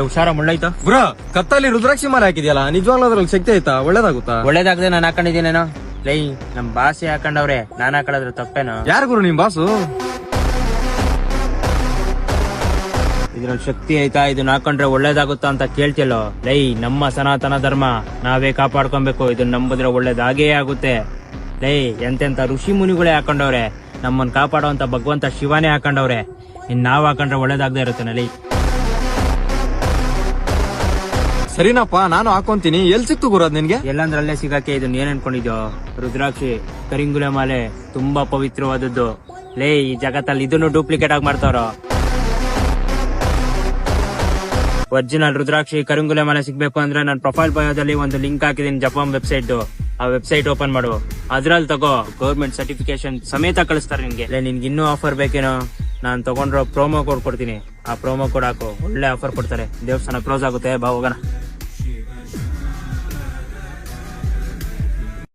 ಹುಷಾರ ಮುಳ್ಳೈತ ಬ್ರೋ ಕತ್ತಲ್ಲಿ ರುದ್ರಾಕ್ಷಿ ಮಾಲೆ ಹಾಕಿದ್ಯಲ್ಲ, ನಿಜವಾಗ್ಲೂ ಅದ್ರಲ್ಲಿ ಶಕ್ತಿ ಐತಾ? ಒಳ್ಳೇದಾಗುತ್ತಾ? ಒಳ್ಳೇದಾಗದೆ ನಾನು ಹಾಕೊಂಡಿದ್ದೀನೇನೋ. ಲೈ ನಮ್ ಬಾಸೆ ಹಾಕೊಂಡವ್ರೆ, ನಾನ್ ಹಾಕೊಳ್ಳೋದ್ರ ತಪ್ಪೇನೋ? ಯಾರು ಗುರು ನಿಮ್ ಬಾಸು? ಇದ್ರಲ್ಲಿ ಶಕ್ತಿ ಐತಾ, ಇದನ್ನ ಹಾಕೊಂಡ್ರೆ ಒಳ್ಳೇದಾಗುತ್ತಾ ಅಂತ ಕೇಳ್ತಿಯಲ್ಲೋ. ಲೈ ನಮ್ಮ ಸನಾತನ ಧರ್ಮ ನಾವೇ ಕಾಪಾಡ್ಕೊಬೇಕು, ಇದನ್ನ ನಂಬಿದ್ರೆ ಒಳ್ಳೇದಾಗೇ ಆಗುತ್ತೆ. ಲೈ ಎಂತೆಂತ ಋಷಿ ಮುನಿಗಳೇ ಹಾಕೊಂಡವ್ರೆ, ನಮ್ಮನ್ ಕಾಪಾಡುವಂತ ಭಗವಂತ ಶಿವನೇ ಹಾಕೊಂಡವ್ರೆ. ಇನ್ ನಾವ್ ಹಾಕೊಂಡ್ರೆ ಒಳ್ಳೇದಾಗದೆ ಇರುತ್ತೆ ಲೈ. ಸರಿನಪ್ಪ, ನಾನು ಹಾಕೊಂತೀನಿ. ಎಲ್ ಸಿಕ್ತು ಗುರು ಅದ್ ನಿನ್ಗೆ? ಎಲ್ಲಂದ್ರಲ್ಲೇ ಸಿಗಾಕೆ. ಇದನ್ನ ಏನ್ ಅನ್ಕೊಂಡಿದ್ಯೋ? ರುದ್ರಾಕ್ಷಿ ಕರಿಂಗುಲೆ ಮಾಲೆ ತುಂಬಾ ಪವಿತ್ರವಾದದ್ದು. ಲೇ ಈ ಜಗತ್ತಲ್ಲಿ ಇದನ್ನು ಡೂಪ್ಲಿಕೇಟ್ ಆಗಿ ಮಾಡ್ತಾವ್ರ. ಒರಿಜಿನಲ್ ರುದ್ರಾಕ್ಷಿ ಕರಿಂಗುಲೆ ಮಾಲೆ ಸಿಗ್ಬೇಕು ಅಂದ್ರೆ ನನ್ನ ಪ್ರೊಫೈಲ್ ಬಯೋದಲ್ಲಿ ಒಂದು ಲಿಂಕ್ ಹಾಕಿದೀನಿ, ಜಪಾನ್ ವೆಬ್ಸೈಟ್. ಆ ವೆಬ್ಸೈಟ್ ಓಪನ್ ಮಾಡು, ಅದ್ರಲ್ಲಿ ತಗೋ, ಗೌರ್ಮೆಂಟ್ ಸರ್ಟಿಫಿಕೇಶನ್ ಸಮೇತ ಕಳಿಸ್ತಾರೆ ನಿನ್ಗೆ. ನಿನ್ಗೆ ಇನ್ನೂ ಆಫರ್ ಬೇಕೇನೋ? ನಾನ್ ತಗೊಂಡ್ರೋ ಪ್ರೋಮೋ ಕೋಡ್ ಕೊಡ್ತೀನಿ, ಆ ಪ್ರೋಮೋ ಕೋಡ್ ಹಾಕು, ಒಳ್ಳೆ ಆಫರ್ ಕೊಡ್ತಾರೆ. ದೇವಸ್ಥಾನ ಕ್ಲೋಸ್ ಆಗುತ್ತೆ, ಬಾ ಹೋಗೋಣ.